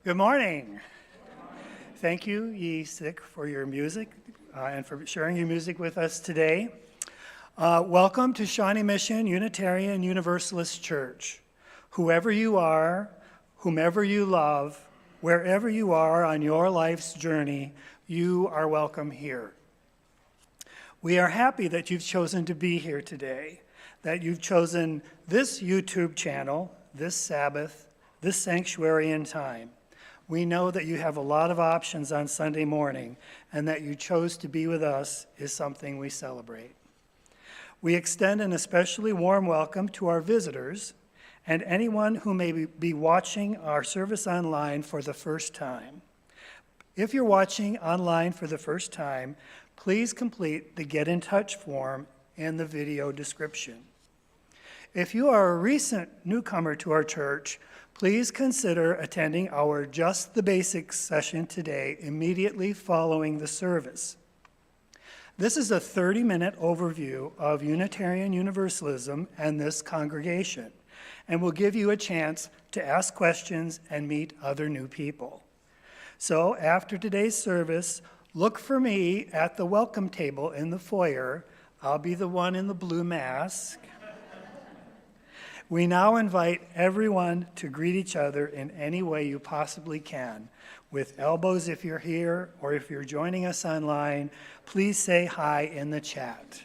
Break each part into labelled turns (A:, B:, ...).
A: Good morning. Thank you, Ye Sick, for your music and for sharing your music with us today. Welcome to Shawnee Mission Unitarian Universalist Church. Whoever you are, whomever you love, wherever you are on your life's journey, you are welcome here. We are happy that you've chosen to be here today, that you've chosen this YouTube channel, this Sabbath, this sanctuary and time. We know that you have a lot of options on Sunday morning, and that you chose to be with us is something we celebrate. We extend an especially warm welcome to our visitors and anyone who may be watching our service online for the first time. If you're watching online for the first time, please complete the Get in Touch form in the video description. If you are a recent newcomer to our church, please consider attending our Just the Basics session today immediately following the service. This is a 30-minute overview of Unitarian Universalism and this congregation, and will give you a chance to ask questions and meet other new people. So after today's service, look for me at the welcome table in the foyer. I'll be the one in the blue mask. We now invite everyone to greet each other in any way you possibly can. With elbows if you're here, or if you're joining us online, please say hi in the chat.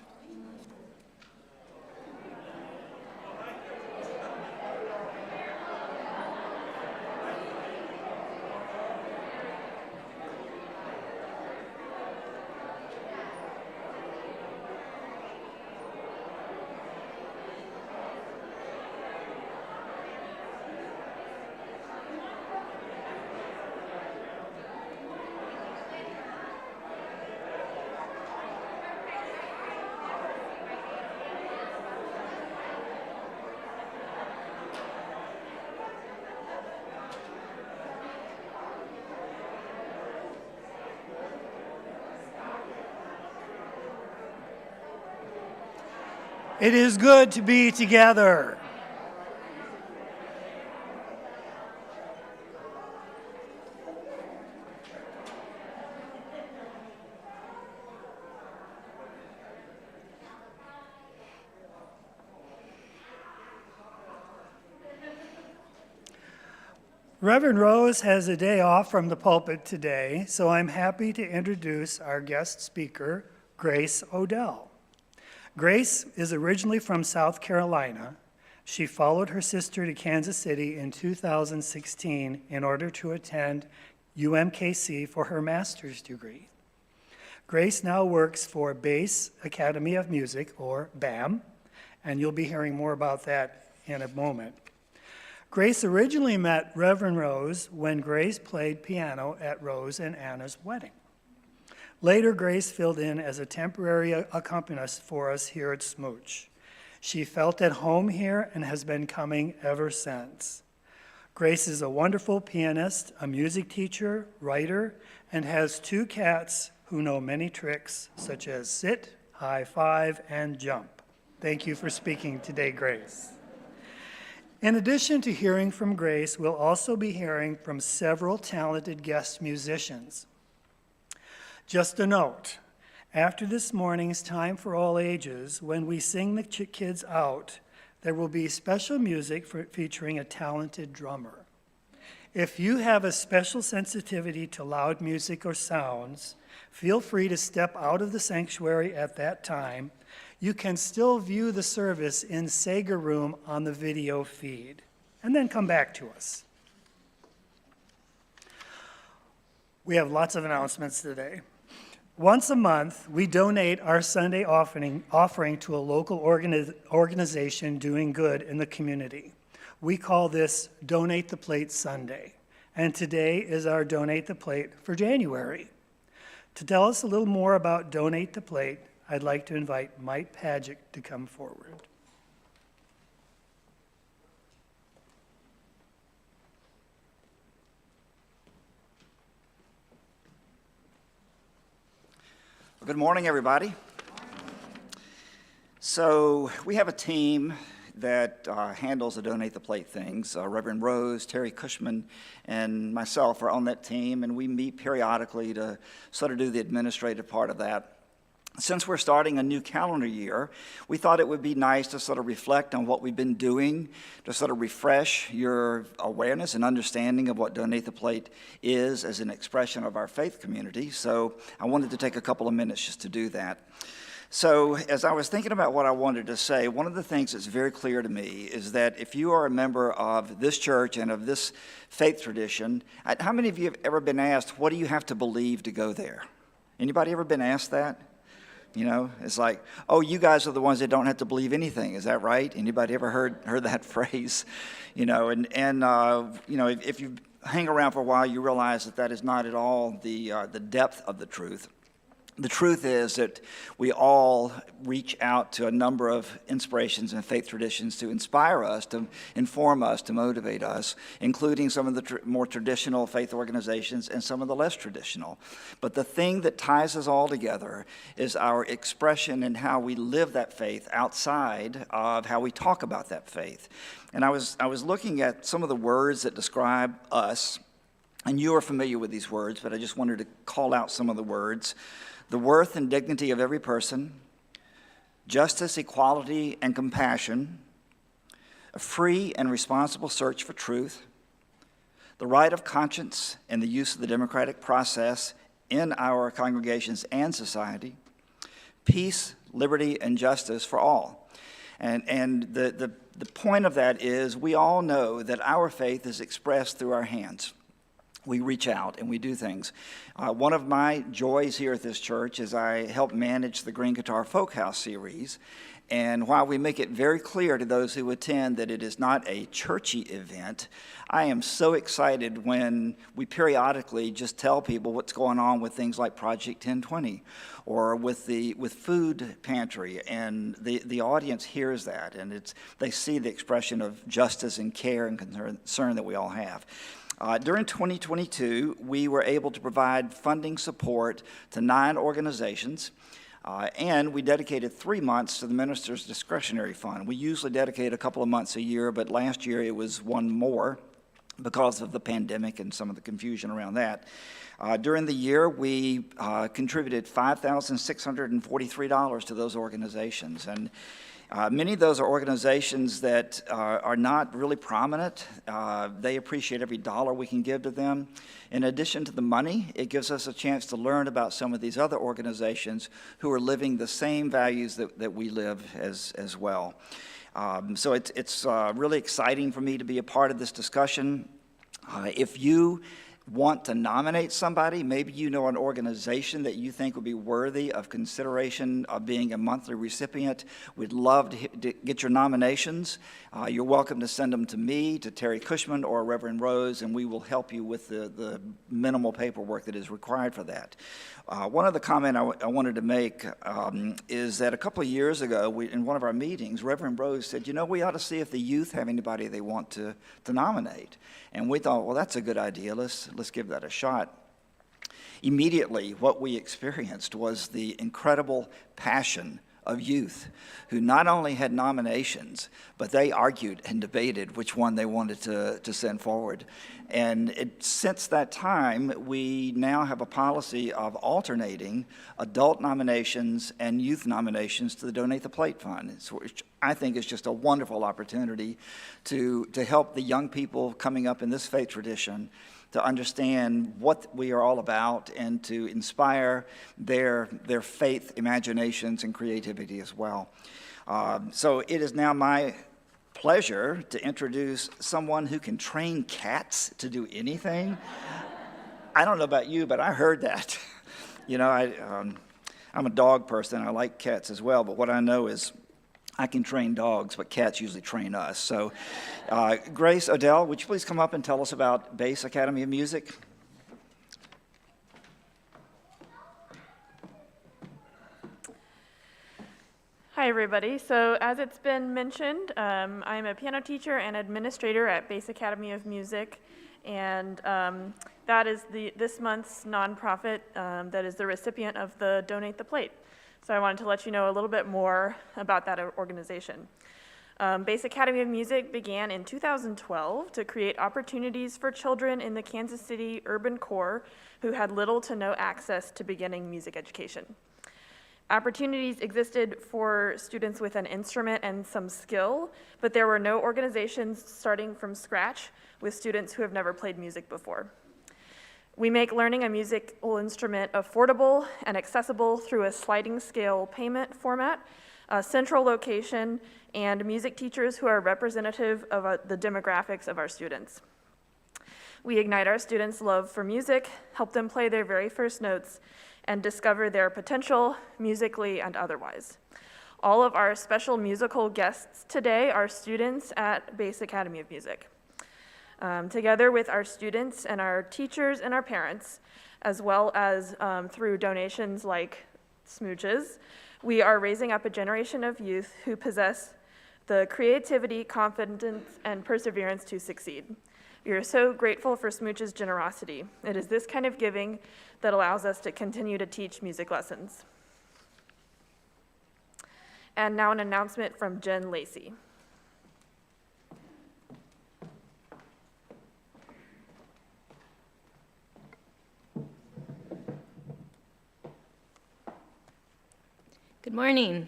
A: It is good to be together. Reverend Rose has a day off from the pulpit today, so I'm happy to introduce our guest speaker, Grace Odell. Grace is originally from South Carolina. She followed her sister to Kansas City in 2016 in order to attend UMKC for her master's degree. Grace now works for Bass Academy of Music, or BAM, and you'll be hearing more about that in a moment. Grace originally met Reverend Rose when Grace played piano at Rose and Anna's wedding. Later, Grace filled in as a temporary accompanist for us here at SMUUCh. She felt at home here and has been coming ever since. Grace is a wonderful pianist, a music teacher, writer, and has 2 cats who know many tricks, such as sit, high five, and jump. Thank you for speaking today, Grace. In addition to hearing from Grace, we'll also be hearing from several talented guest musicians. Just a note, after this morning's Time for All Ages, when we sing the kids out, there will be special music featuring a talented drummer. If you have a special sensitivity to loud music or sounds, feel free to step out of the sanctuary at that time. You can still view the service in Sager Room on the video feed, and then come back to us. We have lots of announcements today. Once a month, we donate our Sunday offering to a local organization doing good in the community. We call this Donate the Plate Sunday, and today is our Donate the Plate for January. To tell us a little more about Donate the Plate, I'd like to invite Mike Padgett to come forward.
B: Good morning, everybody. So we have a team that handles the Donate the Plate things. Reverend Rose, Terry Cushman, and myself are on that team, and we meet periodically to sort of do the administrative part of that. Since we're starting a new calendar year, we thought it would be nice to sort of reflect on what we've been doing, to sort of refresh your awareness and understanding of what Donate the Plate is as an expression of our faith community. So I wanted to take a couple of minutes just to do that. So as I was thinking about what I wanted to say, one of the things that's very clear to me is that if you are a member of this church and of this faith tradition, how many of you have ever been asked, what do you have to believe to go there? Anybody ever been asked that? You know, it's like, oh, you guys are the ones that don't have to believe anything. Is that right? Anybody ever heard that phrase? You know, and you know, if you hang around for a while, you realize that that is not at all the depth of the truth. The truth is that we all reach out to a number of inspirations and faith traditions to inspire us, to inform us, to motivate us, including some of the more traditional faith organizations and some of the less traditional. But the thing that ties us all together is our expression and how we live that faith outside of how we talk about that faith. And I was looking at some of the words that describe us, and you are familiar with these words, but I just wanted to call out some of the words. The worth and dignity of every person, justice, equality, and compassion, a free and responsible search for truth, the right of conscience and the use of the democratic process in our congregations and society, peace, liberty, and justice for all. And the point of that is we all know that our faith is expressed through our hands. We reach out and we do things. One of my joys here at this church is I help manage the Green Guitar Folk House series. And while we make it very clear to those who attend that it is not a churchy event, I am so excited when we periodically just tell people what's going on with things like Project 1020 or with food pantry, and the audience hears that, and they see the expression of justice and care and concern that we all have. During 2022, we were able to provide funding support to 9 organizations, and we dedicated 3 months to the Minister's Discretionary Fund. We usually dedicate a couple of months a year, but last year it was one more because of the pandemic and some of the confusion around that. During the year, we contributed $5,643 to those organizations, and many of those are organizations that are not really prominent. They appreciate every dollar we can give to them. In addition to the money, it gives us a chance to learn about some of these other organizations who are living the same values that we live as well. So it's really exciting for me to be a part of this discussion. If you want to nominate somebody, maybe you know an organization that you think would be worthy of consideration of being a monthly recipient, we'd love to get your nominations. You're welcome to send them to me, to Terry Cushman, or Reverend Rose, and we will help you with the minimal paperwork that is required for that. One other comment I wanted to make is that a couple of years ago, in one of our meetings, Reverend Rose said, you know, we ought to see if the youth have anybody they want to nominate. And we thought, well, that's a good idea. Let's give that a shot. Immediately, what we experienced was the incredible passion of youth who not only had nominations, but they argued and debated which one they wanted to send forward. And since that time, we now have a policy of alternating adult nominations and youth nominations to the Donate the Plate Fund, which I think is just a wonderful opportunity to help the young people coming up in this faith tradition to understand what we are all about and to inspire their faith imaginations and creativity as well. So it is now my pleasure to introduce someone who can train cats to do anything. I don't know about you, but I heard that. You know, I'm a dog person. I like cats as well, but what I know is I can train dogs, but cats usually train us. So, Grace Odell, would you please come up and tell us about Bass Academy of Music?
C: Hi, everybody. So, as it's been mentioned, I'm a piano teacher and administrator at Bass Academy of Music, and that is this month's nonprofit that is the recipient of the Donate the Plate. So I wanted to let you know a little bit more about that organization. Base Academy of Music began in 2012 to create opportunities for children in the Kansas City urban core who had little to no access to beginning music education. Opportunities existed for students with an instrument and some skill, but there were no organizations starting from scratch with students who have never played music before. We make learning a musical instrument affordable and accessible through a sliding scale payment format, a central location, and music teachers who are representative of the demographics of our students. We ignite our students' love for music, help them play their very first notes, and discover their potential musically and otherwise. All of our special musical guests today are students at Base Academy of Music. Together with our students and our teachers and our parents, as well as through donations like SMUUCh's, we are raising up a generation of youth who possess the creativity, confidence, and perseverance to succeed. We are so grateful for SMUUCh's generosity. It is this kind of giving that allows us to continue to teach music lessons. And now an announcement from Jen Lacey.
D: Good morning.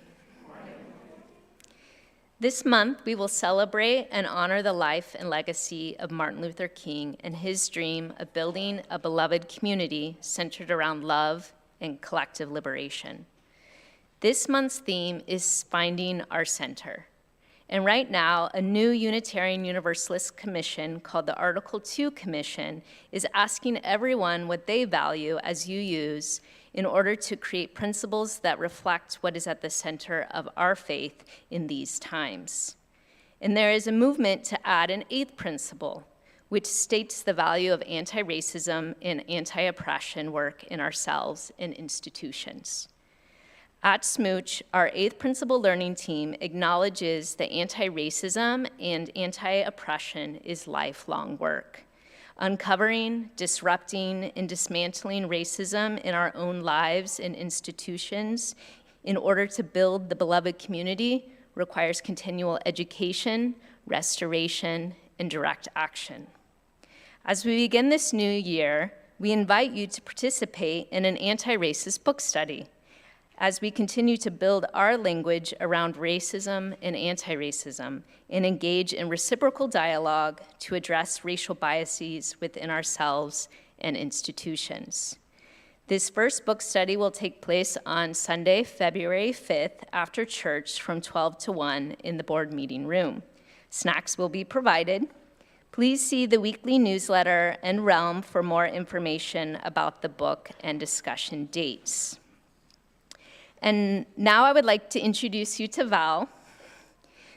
D: This month, we will celebrate and honor the life and legacy of Martin Luther King and his dream of building a beloved community centered around love and collective liberation. This month's theme is finding our center. And right now, a new Unitarian Universalist commission called the Article 2 Commission is asking everyone what they value as you use in order to create principles that reflect what is at the center of our faith in these times. And there is a movement to add an 8th principle, which states the value of anti-racism and anti-oppression work in ourselves and institutions. At SMUUCh, our 8th principle learning team acknowledges that anti-racism and anti-oppression is lifelong work. Uncovering, disrupting, and dismantling racism in our own lives and institutions in order to build the beloved community requires continual education, restoration, and direct action. As we begin this new year, we invite you to participate in an anti-racist book study as we continue to build our language around racism and anti-racism and engage in reciprocal dialogue to address racial biases within ourselves and institutions. This first book study will take place on Sunday, February 5th after church from 12 to 1 in the board meeting room. Snacks will be provided. Please see the weekly newsletter and Realm for more information about the book and discussion dates. And now I would like to introduce you to Val,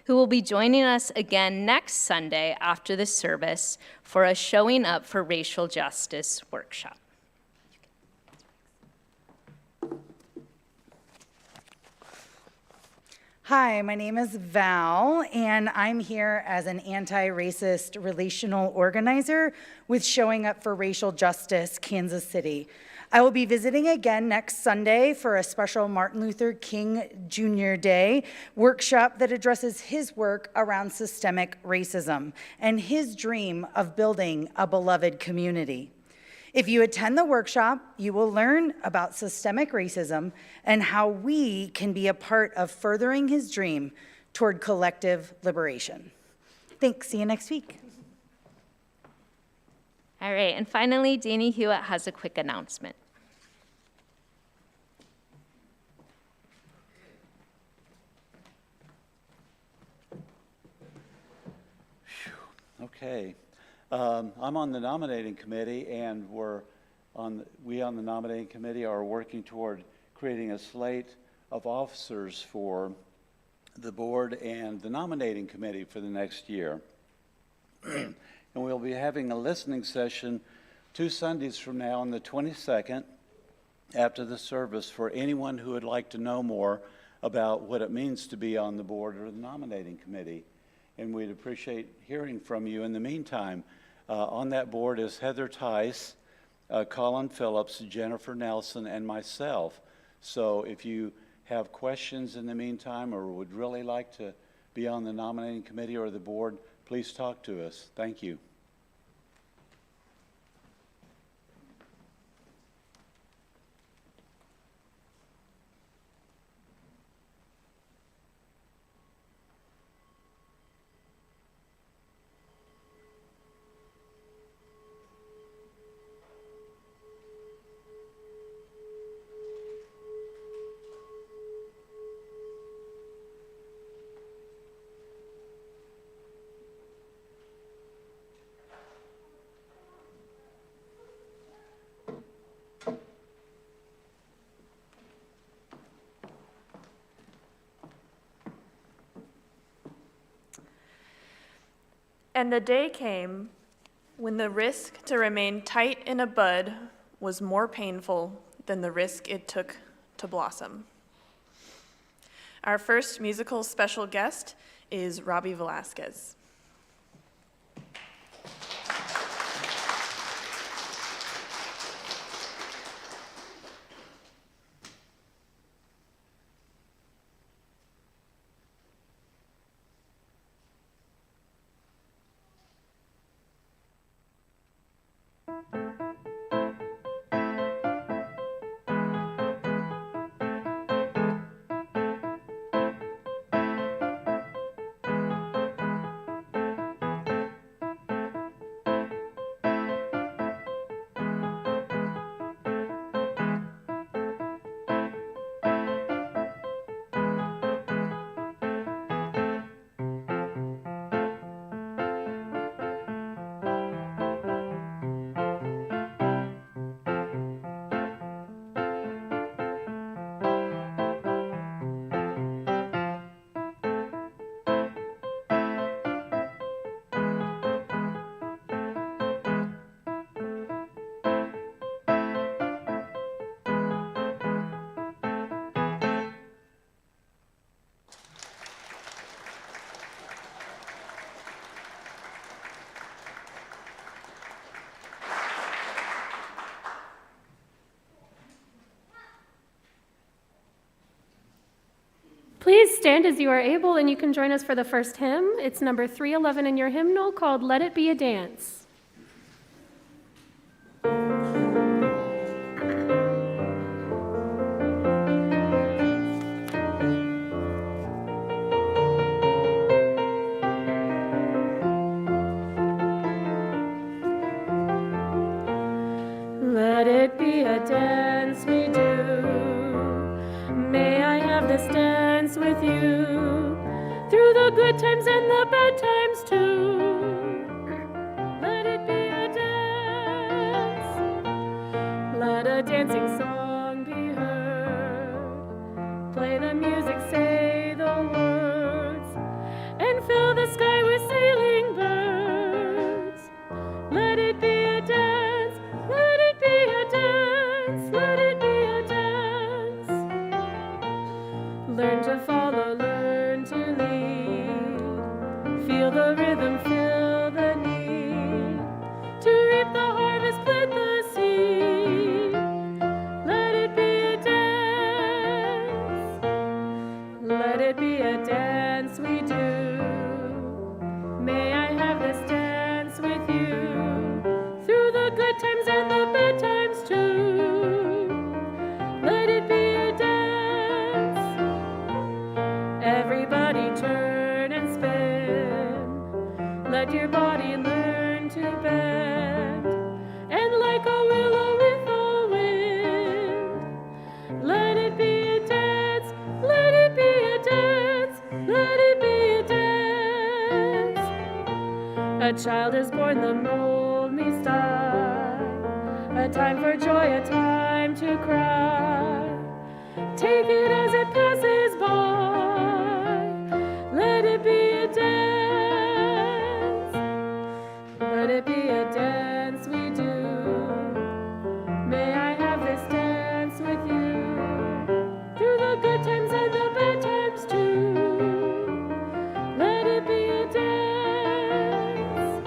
D: who will be joining us again next Sunday after the service for a Showing Up for Racial Justice workshop.
E: Hi, my name is Val, and I'm here as an anti-racist relational organizer with Showing Up for Racial Justice, Kansas City. I will be visiting again next Sunday for a special Martin Luther King Jr. Day workshop that addresses his work around systemic racism and his dream of building a beloved community. If you attend the workshop, you will learn about systemic racism and how we can be a part of furthering his dream toward collective liberation. Thanks, see you next week.
D: All right, and finally, Danny Hewitt has a quick announcement.
F: Okay. I'm on the nominating committee, and we on the nominating committee are working toward creating a slate of officers for the board and the nominating committee for the next year. And we'll be having a listening session 2 Sundays from now on the 22nd after the service for anyone who would like to know more about what it means to be on the board or the nominating committee. And we'd appreciate hearing from you. In the meantime, on that board is Heather Tice, Colin Phillips, Jennifer Nelson, and myself. So if you have questions in the meantime or would really like to be on the nominating committee or the board, please talk to us. Thank you.
C: And the day came when the risk to remain tight in a bud was more painful than the risk it took to blossom. Our first musical special guest is Robbie Velasquez.
G: Please stand as you are able, and you can join us for the first hymn. It's number 311 in your hymnal, called Let It Be a Dance. Let it be a dance we do. May I have this dance with you through the good times and the bad times too. Let it be a dance. Let a dancing song be heard. Play the music, say the words, and fill the sky with sailing birds. Let it be a dance. Let it be a dance. Let it be a dance. Learn to follow, learn to lead. Feel the rhythm, feel the need. To reap the harvest, plant the seed. Let it be a dance. Let it be a dance we do. May I have this dance with you through the good times and the bad times too. Let it be a dance. Everybody turn and spin. Let your body learn to bend. And like a willow with the wind. Let it be a dance. Let it be a dance. Let it be a dance. A child is born, the mold me style. A time for joy, a time to cry. Take it as it passes by. Let it be a dance. Let it be a dance we do. May I have this dance with you through the good times and the bad times too. Let it be a dance.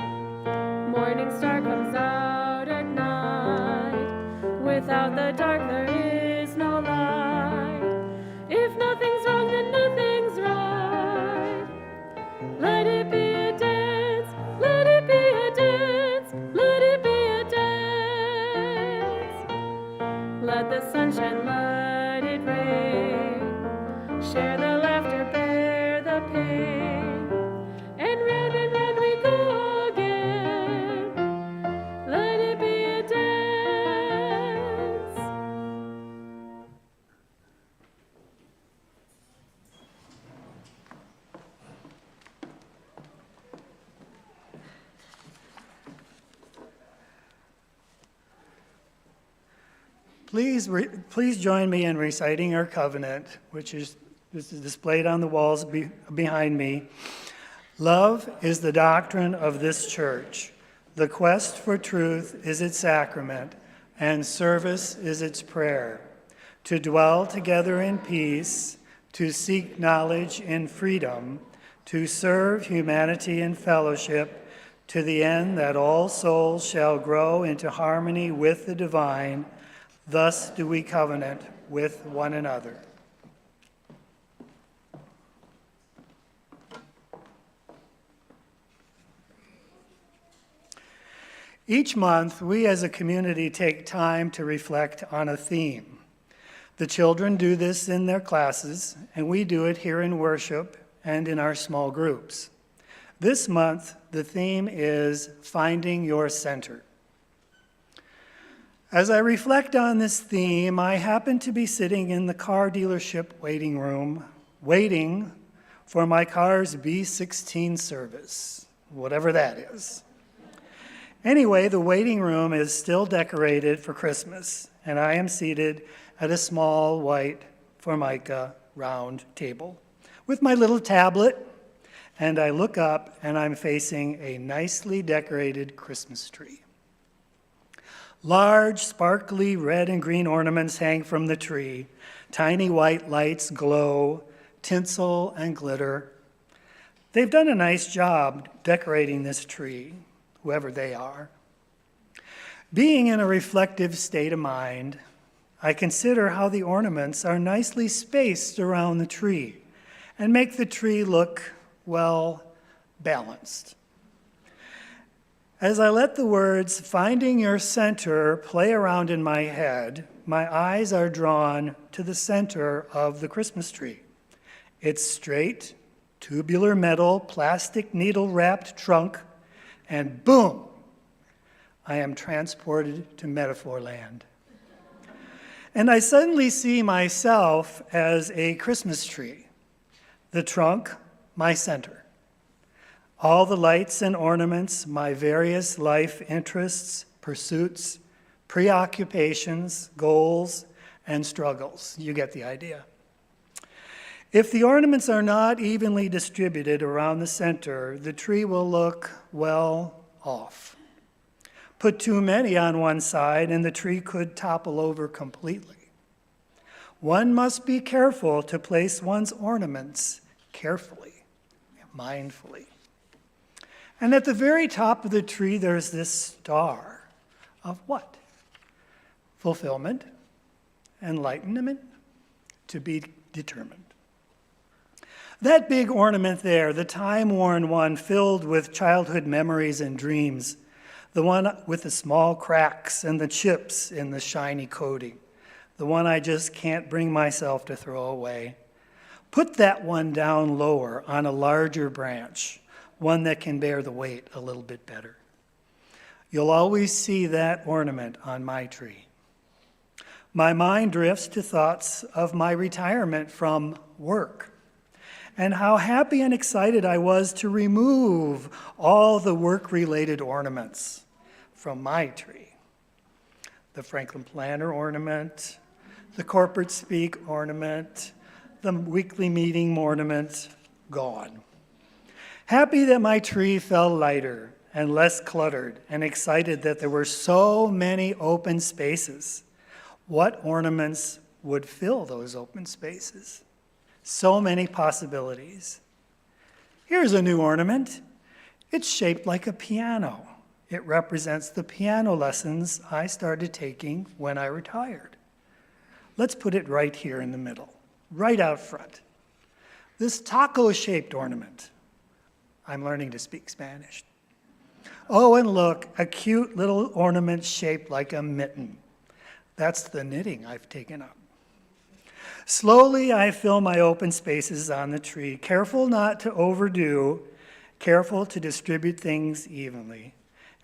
G: Morning star comes out at night. Without the dark there is no light. If nothing
A: Please join me in reciting our covenant, this is displayed on the walls behind me. Love is the doctrine of this church. The quest for truth is its sacrament, and service is its prayer. To dwell together in peace, to seek knowledge in freedom, to serve humanity in fellowship, to the end that all souls shall grow into harmony with the divine. Thus do we covenant with one another. Each month, we as a community take time to reflect on a theme. The children do this in their classes, and we do it here in worship and in our small groups. This month, the theme is Finding Your Center. As I reflect on this theme, I happen to be sitting in the car dealership waiting room, waiting for my car's B16 service, whatever that is. Anyway, the waiting room is still decorated for Christmas, and I am seated at a small white Formica round table with my little tablet, and I look up and I'm facing a nicely decorated Christmas tree. Large, sparkly red and green ornaments hang from the tree. Tiny white lights glow, tinsel and glitter. They've done a nice job decorating this tree, whoever they are. Being in a reflective state of mind, I consider how the ornaments are nicely spaced around the tree and make the tree look, well, balanced. As I let the words "finding your center" play around in my head, my eyes are drawn to the center of the Christmas tree. Its straight, tubular metal, plastic needle-wrapped trunk, and boom, I am transported to metaphor land. And I suddenly see myself as a Christmas tree, the trunk, my center. All the lights and ornaments, my various life interests, pursuits, preoccupations, goals, and struggles. You get the idea. If the ornaments are not evenly distributed around the center, the tree will look, well, off. Put too many on one side, and the tree could topple over completely. One must be careful to place one's ornaments carefully, mindfully. And at the very top of the tree, there's this star of what? Fulfillment, enlightenment, to be determined. That big ornament there, the time-worn one filled with childhood memories and dreams, the one with the small cracks and the chips in the shiny coating, the one I just can't bring myself to throw away. Put that one down lower on a larger branch, one that can bear the weight a little bit better. You'll always see that ornament on my tree. My mind drifts to thoughts of my retirement from work and how happy and excited I was to remove all the work-related ornaments from my tree. The Franklin Planner ornament, the corporate speak ornament, the weekly meeting ornament, gone. Happy that my tree felt lighter and less cluttered, and excited that there were so many open spaces. What ornaments would fill those open spaces? So many possibilities. Here's a new ornament. It's shaped like a piano. It represents the piano lessons I started taking when I retired. Let's put it right here in the middle, right out front. This taco-shaped ornament. I'm learning to speak Spanish. Oh, and look, a cute little ornament shaped like a mitten. That's the knitting I've taken up. Slowly, I fill my open spaces on the tree, careful not to overdo, careful to distribute things evenly,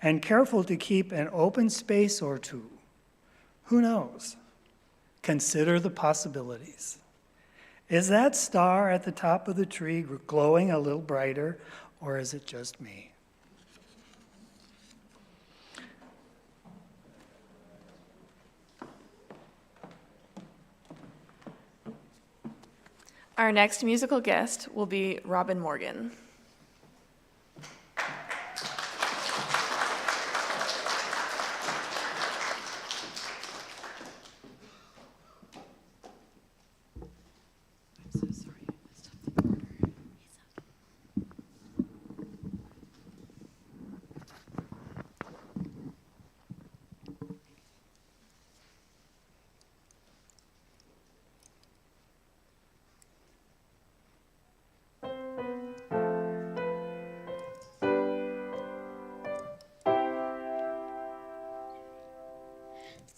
A: and careful to keep an open space or two. Who knows? Consider the possibilities. Is that star at the top of the tree glowing a little brighter, or is it just me?
C: Our next musical guest will be Robin Morgan.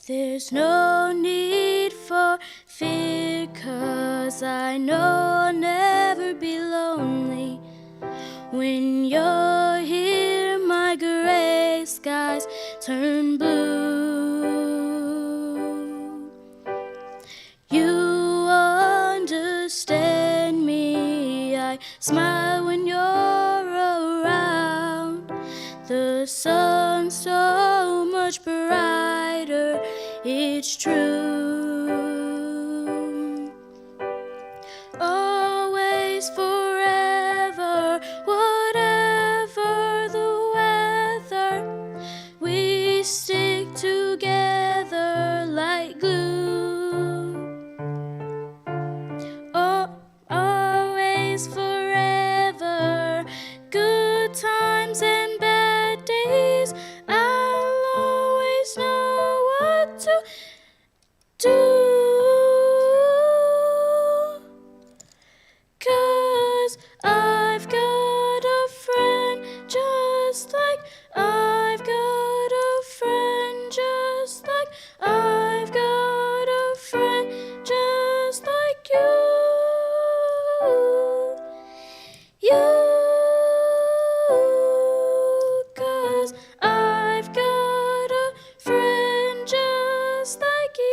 H: There's no need for fear, 'cause I know I'll never be lonely. When you're here, my gray skies turn blue. You understand me, I smile when you're around. The sun's so much brighter, it's true. Always, forever, whatever the weather, we stick together like glue. Oh, always, forever, good times and bad days, I'll always know what to do. 'Cause I've got a friend just like I've got a friend just like I've got a friend just like you. You, 'cause I've got a friend just like you.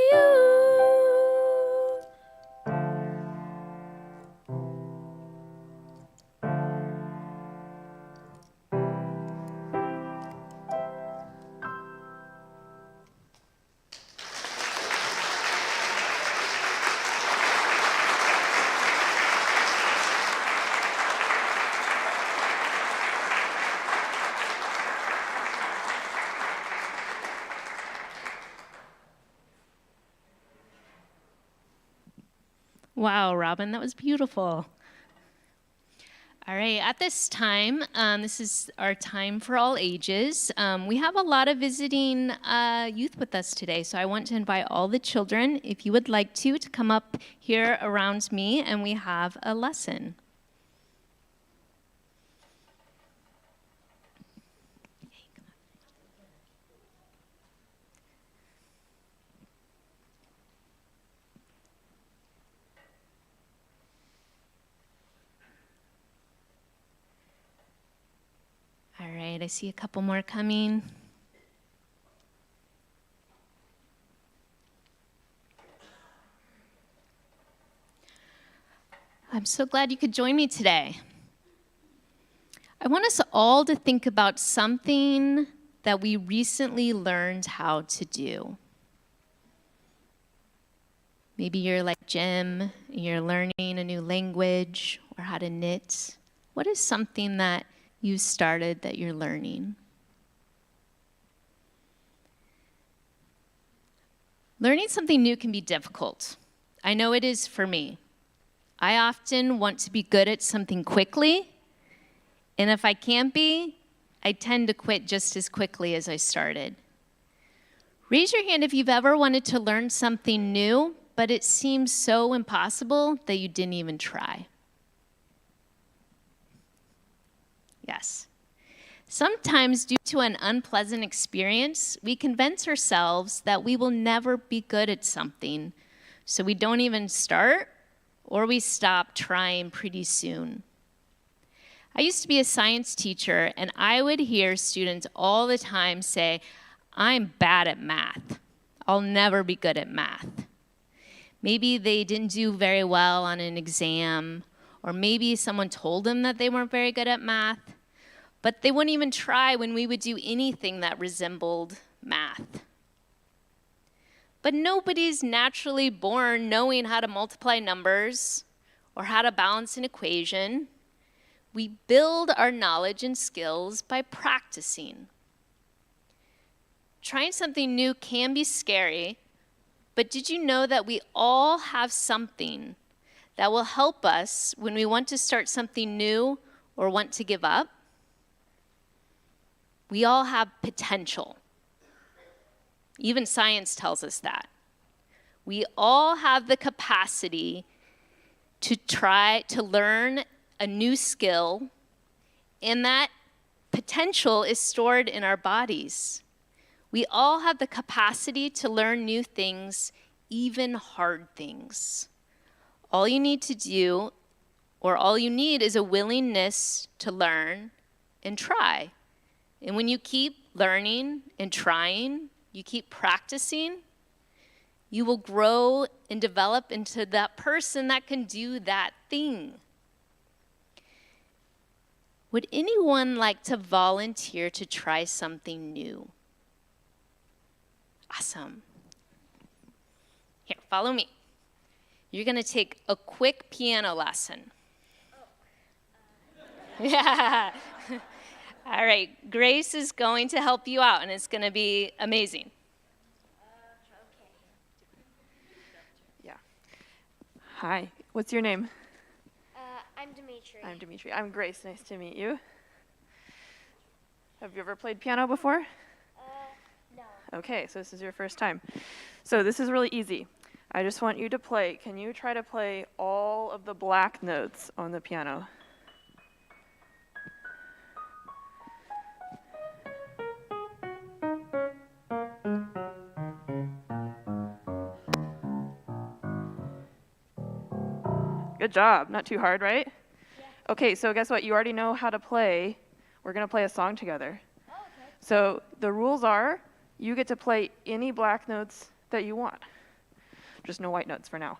D: Wow, Robin, that was beautiful. All right, at this time, this is our time for all ages. We have a lot of visiting youth with us today, so I want to invite all the children, if you would like to come up here around me, and we have a lesson. All right, I see a couple more coming. I'm so glad you could join me today. I want us all to think about something that we recently learned how to do. Maybe you're like Jim, you're learning a new language or how to knit. What is something that you started that you're learning? Learning something new can be difficult. I know it is for me. I often want to be good at something quickly, and if I can't be, I tend to quit just as quickly as I started. Raise your hand if you've ever wanted to learn something new, but it seems so impossible that you didn't even try. Yes. Sometimes, due to an unpleasant experience, we convince ourselves that we will never be good at something, so we don't even start, or we stop trying pretty soon. I used to be a science teacher, and I would hear students all the time say, "I'm bad at math. I'll never be good at math." Maybe they didn't do very well on an exam, or maybe someone told them that they weren't very good at math, but they wouldn't even try when we would do anything that resembled math. But nobody's naturally born knowing how to multiply numbers or how to balance an equation. We build our knowledge and skills by practicing. Trying something new can be scary, but did you know that we all have something that will help us when we want to start something new or want to give up? We all have potential. Even science tells us that. We all have the capacity to try to learn a new skill, and that potential is stored in our bodies. We all have the capacity to learn new things, even hard things. All you need to do, or all you need, is a willingness to learn and try. And when you keep learning and trying, you keep practicing, you will grow and develop into that person that can do that thing. Would anyone like to volunteer to try something new? Awesome. Here, follow me. You're going to take a quick piano lesson. Yeah. All right, Grace is going to help you out, and it's going to be amazing.
C: Yeah. Hi, what's your name?
I: I'm Dimitri.
C: I'm Dimitri. I'm Grace. Nice to meet you. Have you ever played piano before?
I: No.
C: Okay, so this is your first time. So this is really easy. I just want you to play. Can you try to play all of the black notes on the piano? Good job. Not too hard, right?
I: Yeah.
C: Okay, so guess what? You already know how to play. We're going to play a song together.
I: Oh, okay.
C: So the rules are you get to play any black notes that you want. Just no white notes for now.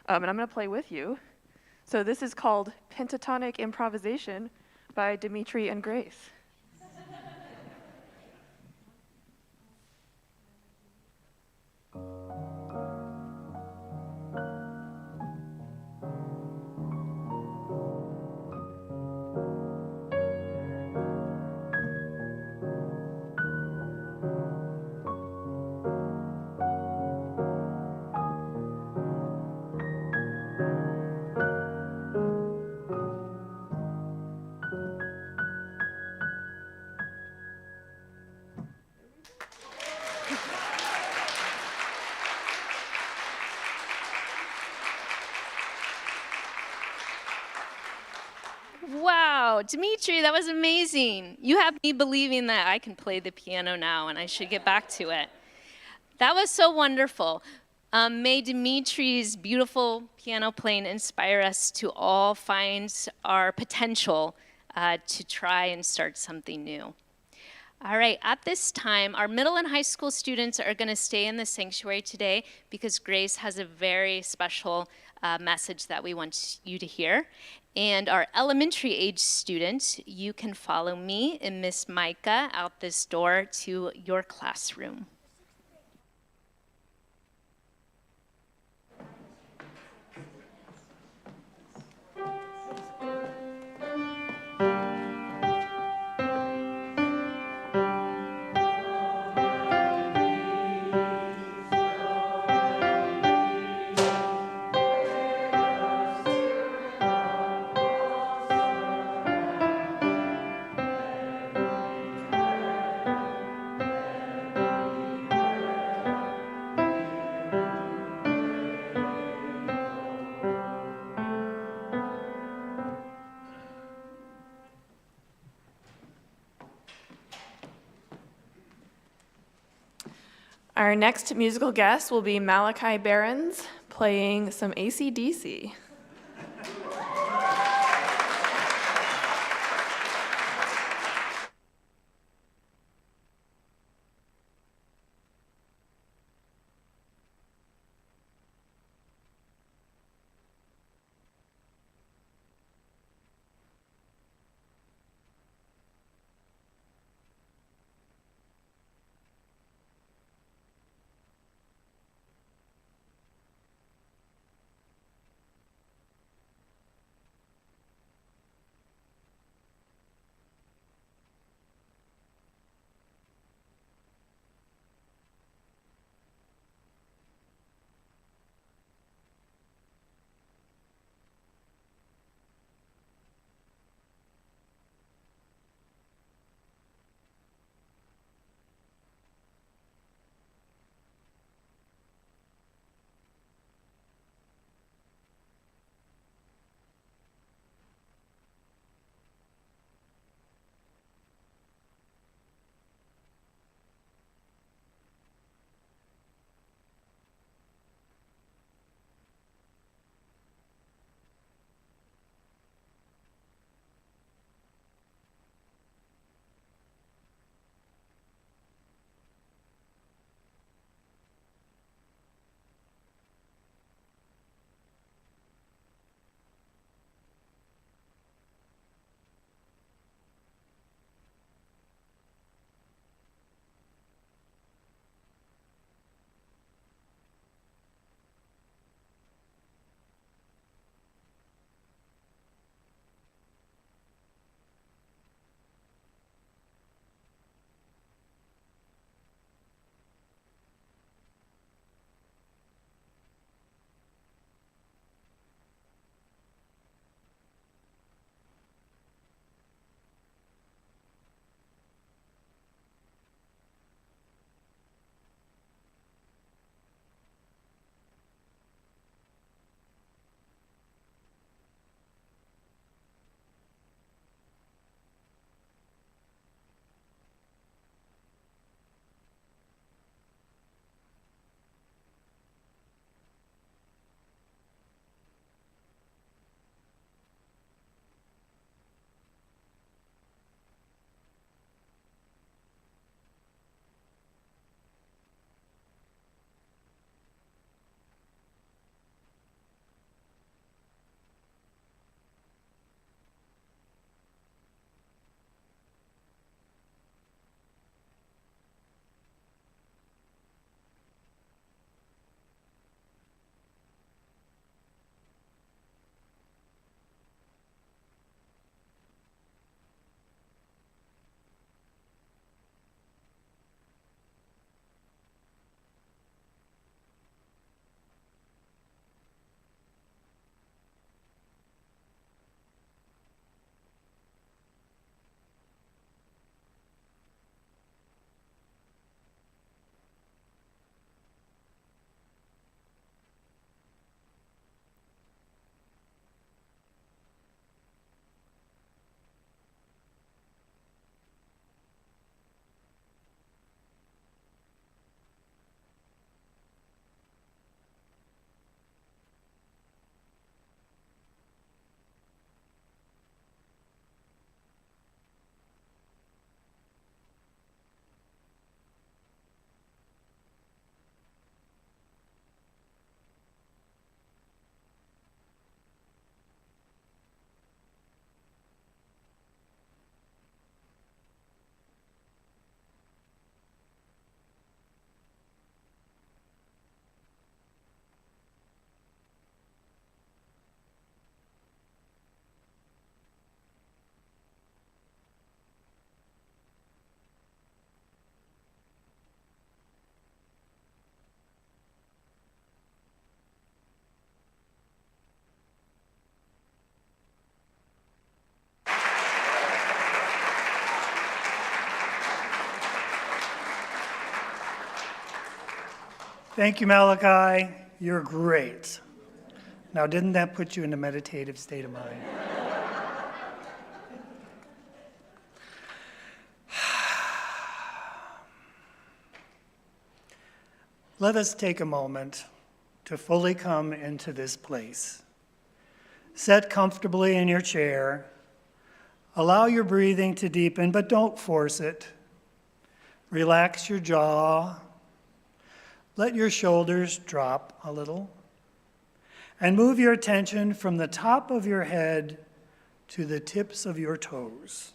C: And I'm going to play with you. So this is called Pentatonic Improvisation by Dimitri and Grace.
D: Wow, Dimitri, that was amazing. You have me believing that I can play the piano now and I should get back to it. That was so wonderful. May Dimitri's beautiful piano playing inspire us to all find our potential to try and start something new. All right, at this time, our middle and high school students are going to stay in the sanctuary today because Grace has a very special message that we want you to hear. And our elementary age students, you can follow me and Miss Micah out this door to your classroom.
C: Our next musical guest will be Malachi Behrens playing some AC/DC.
A: Thank you, Malachi. You're great. Now, didn't that put you in a meditative state of mind? Let us take a moment to fully come into this place. Sit comfortably in your chair. Allow your breathing to deepen, but don't force it. Relax your jaw. Let your shoulders drop a little. And move your attention from the top of your head to the tips of your toes.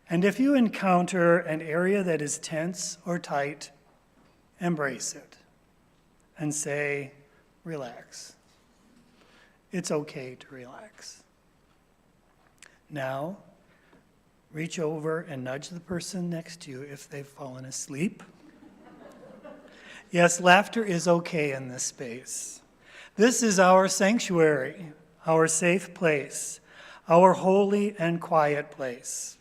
A: And if you encounter an area that is tense or tight, embrace it and say, relax. It's okay to relax. Now, reach over and nudge the person next to you if they've fallen asleep. Yes, laughter is okay in this space. This is our sanctuary, our safe place, our holy and quiet place.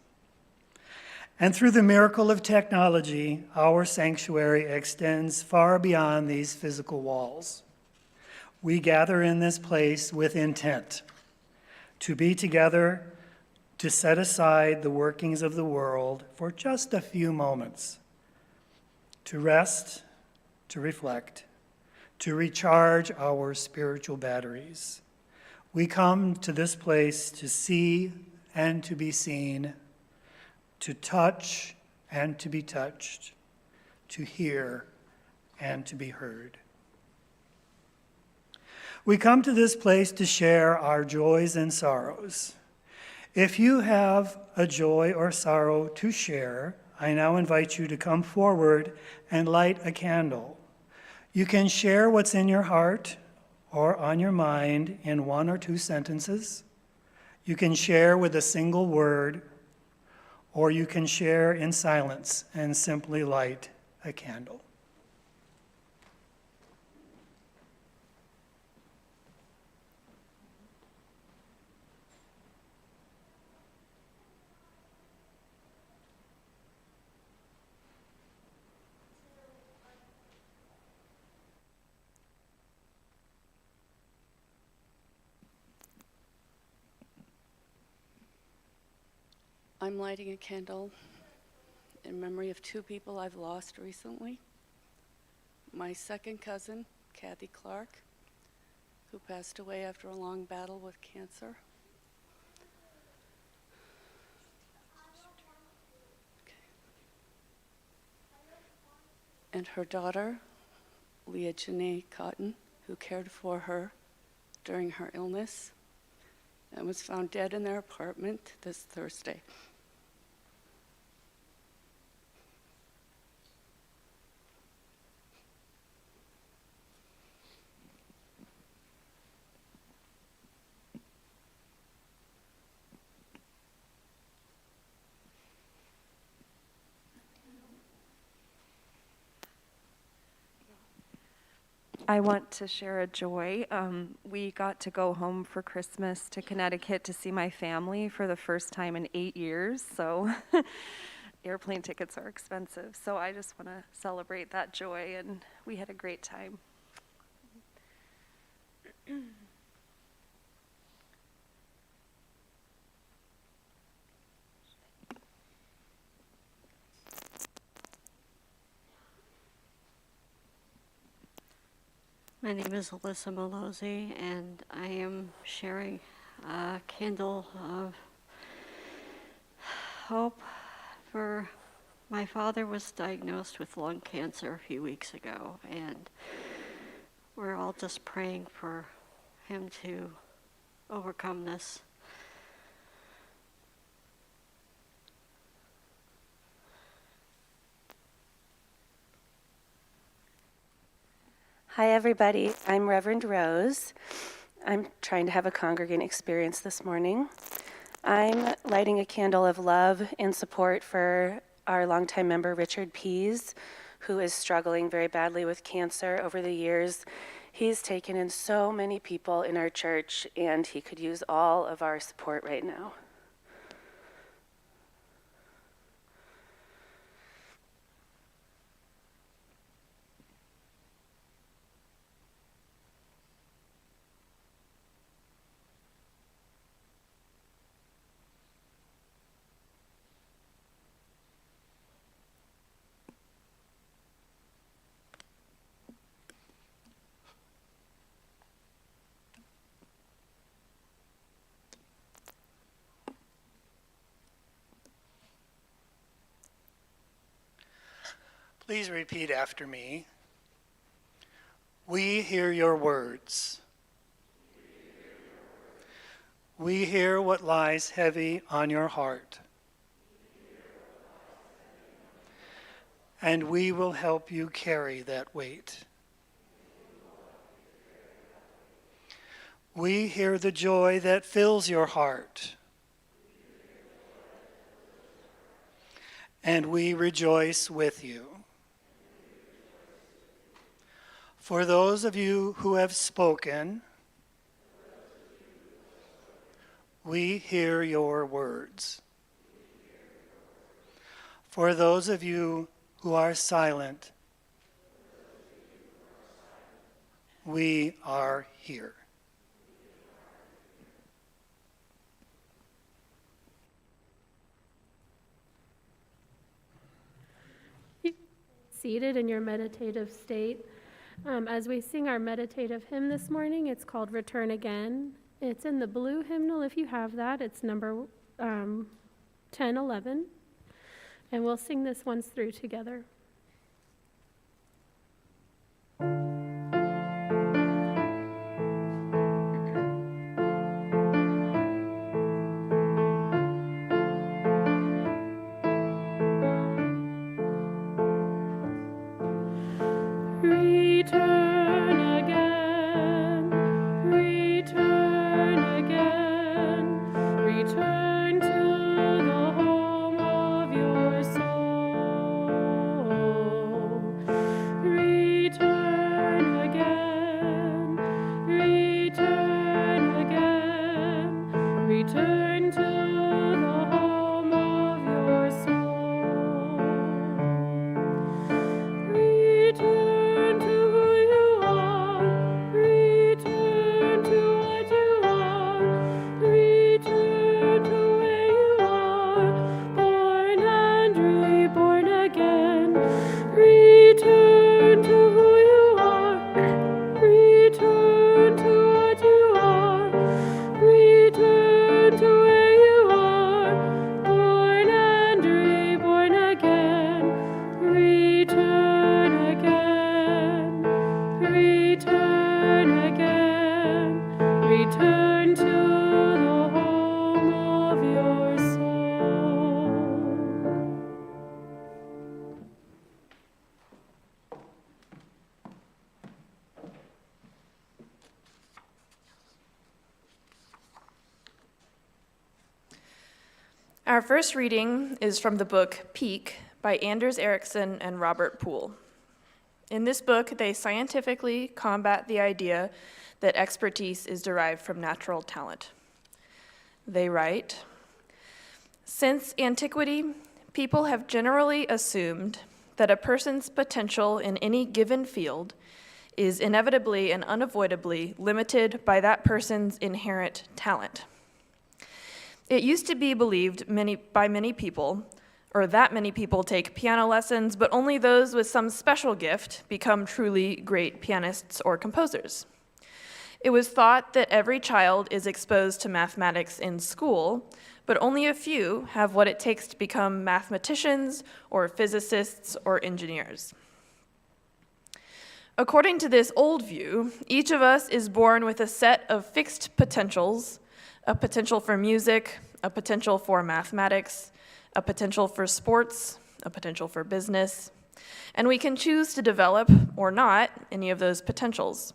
A: And through the miracle of technology, our sanctuary extends far beyond these physical walls. We gather in this place with intent to be together, to set aside the workings of the world for just a few moments, to rest, to reflect, to recharge our spiritual batteries. We come to this place to see and to be seen, to touch and to be touched, to hear and to be heard. We come to this place to share our joys and sorrows. If you have a joy or sorrow to share, I now invite you to come forward and light a candle. You can share what's in your heart or on your mind in 1 or 2 sentences. You can share with a single word, or you can share in silence and simply light a candle.
J: I'm lighting a candle in memory of 2 people I've lost recently. My second cousin, Kathy Clark, who passed away after a long battle with cancer. And her daughter, Leah Janae Cotton, who cared for her during her illness and was found dead in their apartment this Thursday.
K: I want to share a joy. We got to go home for Christmas to Connecticut to see my family for the first time in 8 years, so airplane tickets are expensive. So I just want to celebrate that joy, and we had a great time.
L: My name is Alyssa Malozzi, and I am sharing a candle of hope for my father was diagnosed with lung cancer a few weeks ago, and we're all just praying for him to overcome this.
M: Hi, everybody. I'm Reverend Rose. I'm trying to have a congregant experience this morning. I'm lighting a candle of love in support for our longtime member, Richard Pease, who is struggling very badly with cancer over the years. He's taken in so many people in our church, and he could use all of our support right now.
A: Please repeat after me. We hear your words. We hear what lies heavy on your heart. And we will help you carry that weight. We hear the joy that fills your heart. And we rejoice with you. For those of you who have spoken, we hear your words. For those of you who are silent, we are here.
G: Seated in your meditative state. As we sing our meditative hymn this morning, it's called Return Again. It's in the blue hymnal if you have that. It's number 1011. And we'll sing this once through together. Return again, return again, return to the home of your soul. Return again, return again, return to the home of your soul. Return to who you are, return to what you are, return to where you are, born and reborn again. Return to who you are, return to what you are, return to where you are, born and reborn again. Return again, return again, return to the home of your soul.
C: Our first reading is from the book Peak by Anders Ericsson and Robert Poole. In this book, they scientifically combat the idea that expertise is derived from natural talent. They write, "Since antiquity, people have generally assumed that a person's potential in any given field is inevitably and unavoidably limited by that person's inherent talent. It used to be believed by many people, or that many people take piano lessons, but only those with some special gift become truly great pianists or composers. It was thought that every child is exposed to mathematics in school, but only a few have what it takes to become mathematicians or physicists or engineers. According to this old view, each of us is born with a set of fixed potentials, a potential for music, a potential for mathematics, a potential for sports, a potential for business, and we can choose to develop or not any of those potentials,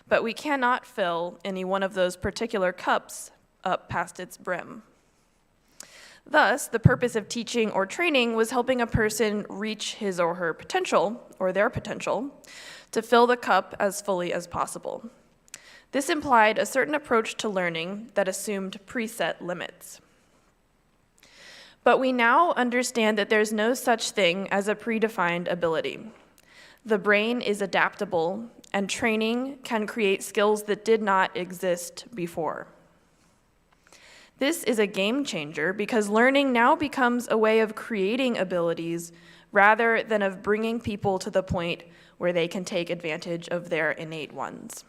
C: but we cannot fill any one of those particular cups up past its brim. Thus, the purpose of teaching or training was helping a person reach his or her potential, or their potential, to fill the cup as fully as possible. This implied a certain approach to learning that assumed preset limits. But we now understand that there's no such thing as a predefined ability. The brain is adaptable, and training can create skills that did not exist before. This is a game changer because learning now becomes a way of creating abilities rather than of bringing people to the point where they can take advantage of their innate ones.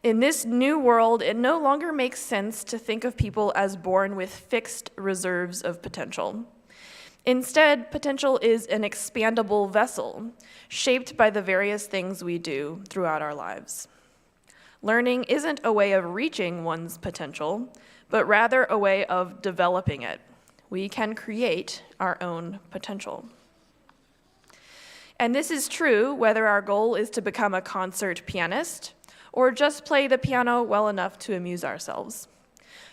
C: In this new world, it no longer makes sense to think of people as born with fixed reserves of potential. Instead, potential is an expandable vessel, shaped by the various things we do throughout our lives. Learning isn't a way of reaching one's potential, but rather a way of developing it. We can create our own potential. And this is true whether our goal is to become a concert pianist or just play the piano well enough to amuse ourselves,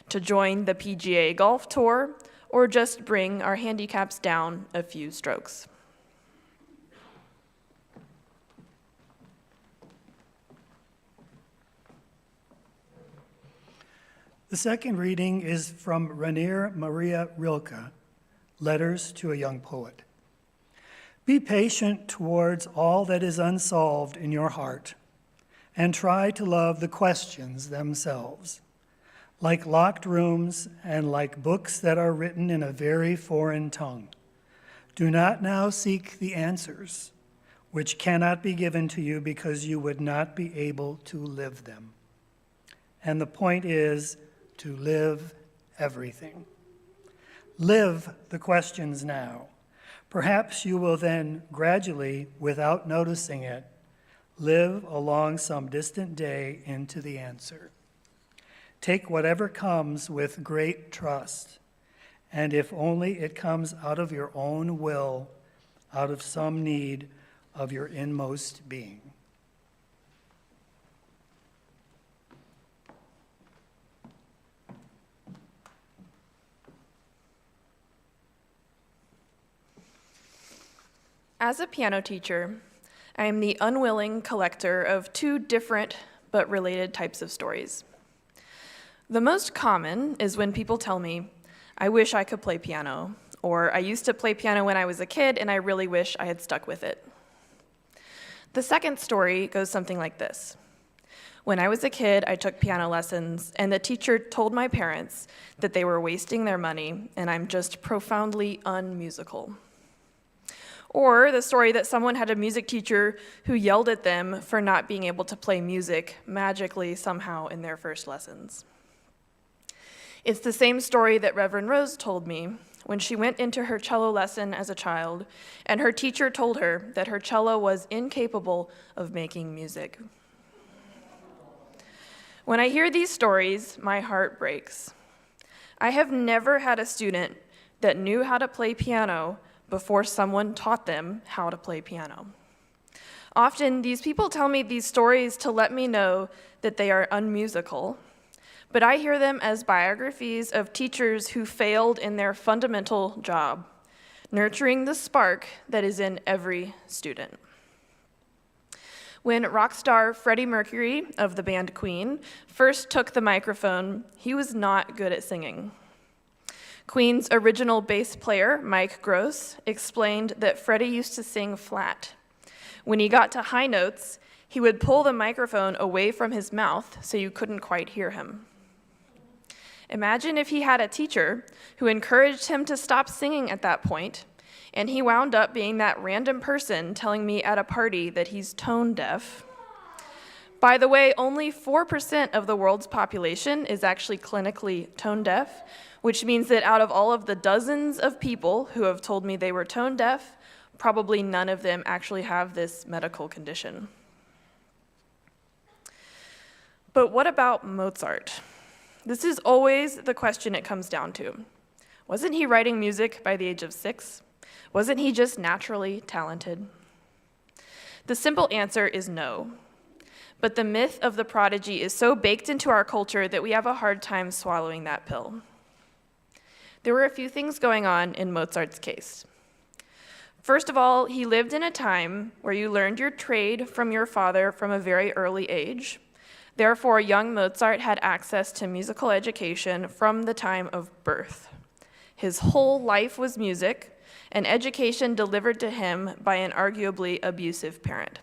C: to join the PGA Golf Tour, or just bring our handicaps down a few strokes.
A: The second reading is from Rainier Maria Rilke, Letters to a Young Poet. Be patient towards all that is unsolved in your heart, and try to love the questions themselves. Like locked rooms and like books that are written in a very foreign tongue. Do not now seek the answers, which cannot be given to you because you would not be able to live them. And the point is to live everything. Live the questions now. Perhaps you will then gradually, without noticing it, live along some distant day into the answer. Take whatever comes with great trust, and if only it comes out of your own will, out of some need of your inmost being.
C: As a piano teacher, I am the unwilling collector of two different but related types of stories. The most common is when people tell me, I wish I could play piano, or I used to play piano when I was a kid and I really wish I had stuck with it. The second story goes something like this. When I was a kid, I took piano lessons, and the teacher told my parents that they were wasting their money and I'm just profoundly unmusical. Or the story that someone had a music teacher who yelled at them for not being able to play music magically somehow in their first lessons. It's the same story that Reverend Rose told me when she went into her cello lesson as a child, and her teacher told her that her cello was incapable of making music. When I hear these stories, my heart breaks. I have never had a student that knew how to play piano before someone taught them how to play piano. Often, these people tell me these stories to let me know that they are unmusical, but I hear them as biographies of teachers who failed in their fundamental job, nurturing the spark that is in every student. When rock star Freddie Mercury of the band Queen first took the microphone, he was not good at singing. Queen's original bass player, Mike Gross, explained that Freddie used to sing flat. When he got to high notes, he would pull the microphone away from his mouth so you couldn't quite hear him. Imagine if he had a teacher who encouraged him to stop singing at that point, and he wound up being that random person telling me at a party that he's tone deaf. By the way, only 4% of the world's population is actually clinically tone deaf, which means that out of all of the dozens of people who have told me they were tone deaf, probably none of them actually have this medical condition. But what about Mozart? This is always the question it comes down to. Wasn't he writing music by the age of 6? Wasn't he just naturally talented? The simple answer is no. But the myth of the prodigy is so baked into our culture that we have a hard time swallowing that pill. There were a few things going on in Mozart's case. First of all, he lived in a time where you learned your trade from your father from a very early age. Therefore, young Mozart had access to musical education from the time of birth. His whole life was music, and education delivered to him by an arguably abusive parent.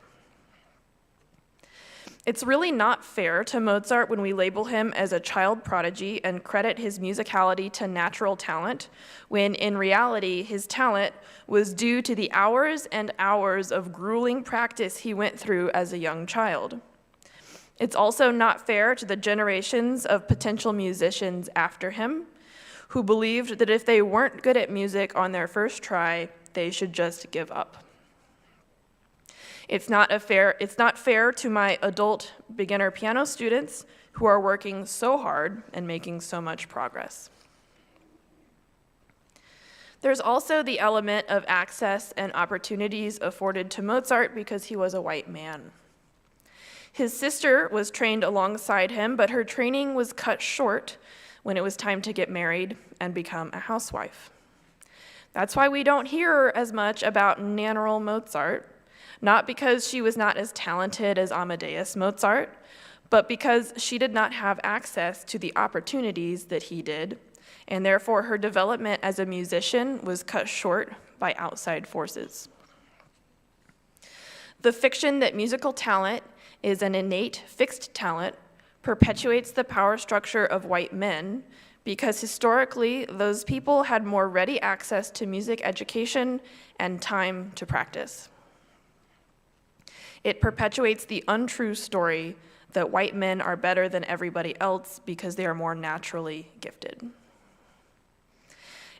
C: It's really not fair to Mozart when we label him as a child prodigy and credit his musicality to natural talent, when in reality his talent was due to the hours and hours of grueling practice he went through as a young child. It's also not fair to the generations of potential musicians after him, who believed that if they weren't good at music on their first try, they should just give up. It's not fair to my adult beginner piano students who are working so hard and making so much progress. There's also the element of access and opportunities afforded to Mozart because he was a white man. His sister was trained alongside him, but her training was cut short when it was time to get married and become a housewife. That's why we don't hear as much about Nannerl Mozart, not because she was not as talented as Amadeus Mozart, but because she did not have access to the opportunities that he did, and therefore her development as a musician was cut short by outside forces. The fiction that musical talent is an innate, fixed talent perpetuates the power structure of white men because historically those people had more ready access to music education and time to practice. It perpetuates the untrue story that white men are better than everybody else because they are more naturally gifted.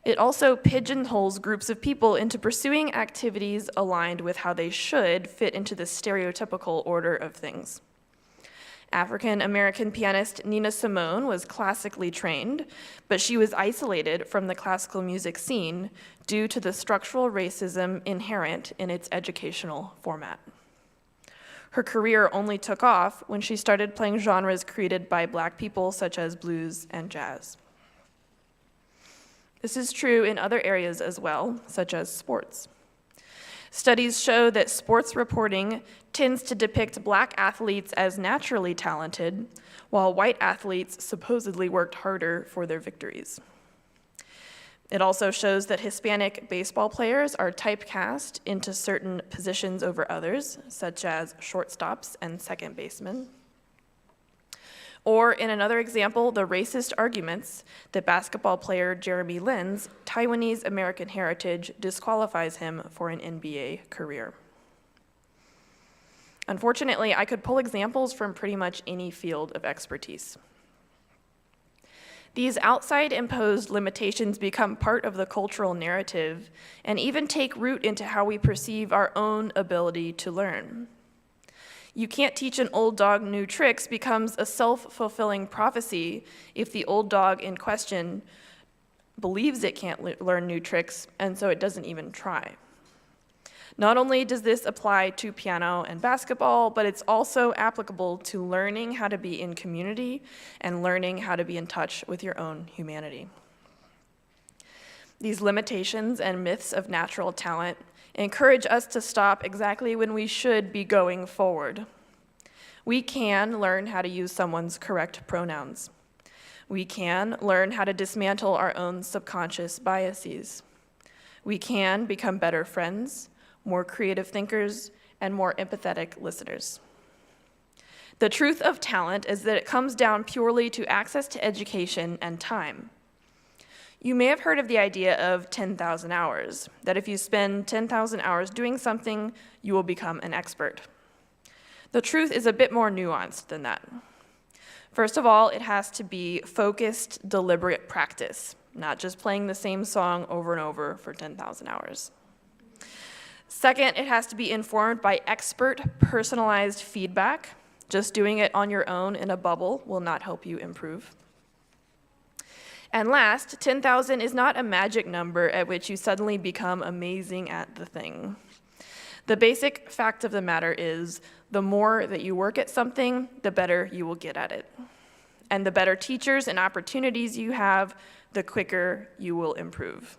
C: It also pigeonholes groups of people into pursuing activities aligned with how they should fit into the stereotypical order of things. African-American pianist Nina Simone was classically trained, but she was isolated from the classical music scene due to the structural racism inherent in its educational format. Her career only took off when she started playing genres created by Black people such as blues and jazz. This is true in other areas as well, such as sports. Studies show that sports reporting tends to depict Black athletes as naturally talented, while white athletes supposedly worked harder for their victories. It also shows that Hispanic baseball players are typecast into certain positions over others, such as shortstops and second basemen. Or in another example, the racist arguments that basketball player Jeremy Lin's Taiwanese American heritage disqualifies him for an NBA career. Unfortunately, I could pull examples from pretty much any field of expertise. These outside imposed limitations become part of the cultural narrative and even take root into how we perceive our own ability to learn. You can't teach an old dog new tricks becomes a self-fulfilling prophecy if the old dog in question believes it can't learn new tricks, and so it doesn't even try. Not only does this apply to piano and basketball, but it's also applicable to learning how to be in community and learning how to be in touch with your own humanity. These limitations and myths of natural talent encourage us to stop exactly when we should be going forward. We can learn how to use someone's correct pronouns. We can learn how to dismantle our own subconscious biases. We can become better friends, more creative thinkers, and more empathetic listeners. The truth of talent is that it comes down purely to access to education and time. You may have heard of the idea of 10,000 hours, that if you spend 10,000 hours doing something, you will become an expert. The truth is a bit more nuanced than that. First of all, it has to be focused, deliberate practice, not just playing the same song over and over for 10,000 hours. Second, it has to be informed by expert, personalized feedback. Just doing it on your own in a bubble will not help you improve. And last, 10,000 is not a magic number at which you suddenly become amazing at the thing. The basic fact of the matter is, the more that you work at something, the better you will get at it. And the better teachers and opportunities you have, the quicker you will improve.